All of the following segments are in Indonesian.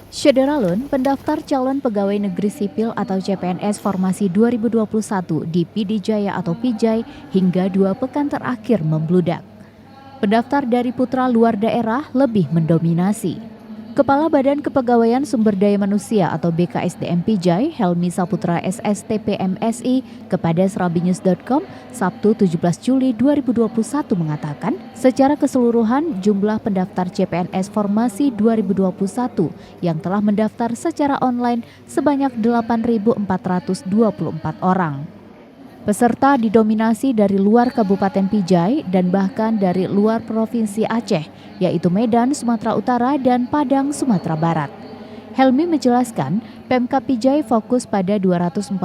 Syederalun, pendaftar calon pegawai negeri sipil atau CPNS Formasi 2021 di PD Jaya atau Pijai hingga 2 pekan terakhir membludak. Pendaftar dari putra luar daerah lebih mendominasi. Kepala Badan Kepegawaian Sumber Daya Manusia atau BKSDM Pijai, Helmi Saputra SSTP MSI, kepada serabinews.com Sabtu 17 Juli 2021 mengatakan, secara keseluruhan jumlah pendaftar CPNS Formasi 2021 yang telah mendaftar secara online sebanyak 8.424 orang. Peserta didominasi dari luar Kabupaten Pijai dan bahkan dari luar Provinsi Aceh, yaitu Medan, Sumatera Utara, dan Padang, Sumatera Barat. Helmi menjelaskan, Pemkab Pijai fokus pada 249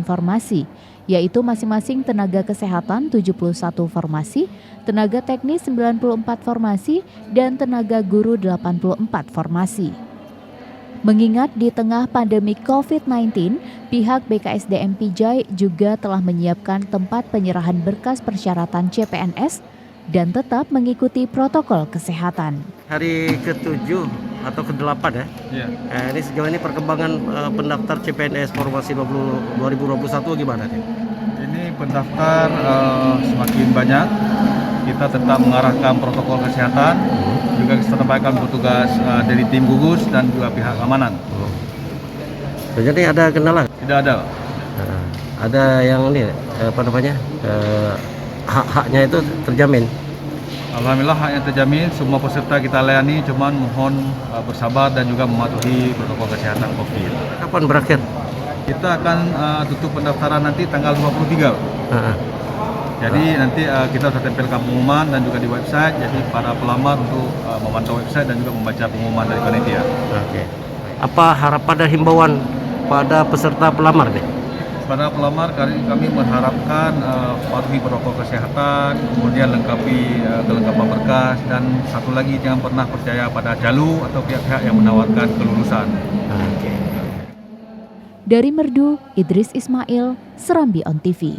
formasi, yaitu masing-masing tenaga kesehatan 71 formasi, tenaga teknis 94 formasi, dan tenaga guru 84 formasi. Mengingat di tengah pandemi COVID-19, pihak BKSDM Pijai juga telah menyiapkan tempat penyerahan berkas persyaratan CPNS dan tetap mengikuti protokol kesehatan. Hari ke-7 atau ke-8 ya? Ya. Ini sejauh ini perkembangan pendaftar CPNS Formasi 2021 gimana nih? Ini pendaftar semakin banyak. Kita tetap mengarahkan protokol kesehatan, juga kita sampaikan petugas dari tim gugus dan juga pihak keamanan. Jadi ada kendala? Tidak ada. Ada yang ini hak-haknya itu terjamin? Alhamdulillah haknya terjamin, semua peserta kita layani, cuman mohon bersabar dan juga mematuhi protokol kesehatan COVID. Kapan berakhir? Kita akan tutup pendaftaran nanti tanggal 23. Jadi nanti kita sudah tempelkan pengumuman dan juga di website, jadi para pelamar untuk memantau website dan juga membaca pengumuman dari panitia. Oke. Apa harapan dan himbauan pada peserta pelamar nih? Pada pelamar kami mengharapkan patuhi protokol kesehatan, kemudian lengkapi kelengkapan berkas, dan satu lagi jangan pernah percaya pada calu atau pihak-pihak yang menawarkan kelulusan. Dari Merdu, Idris Ismail, Serambi On TV.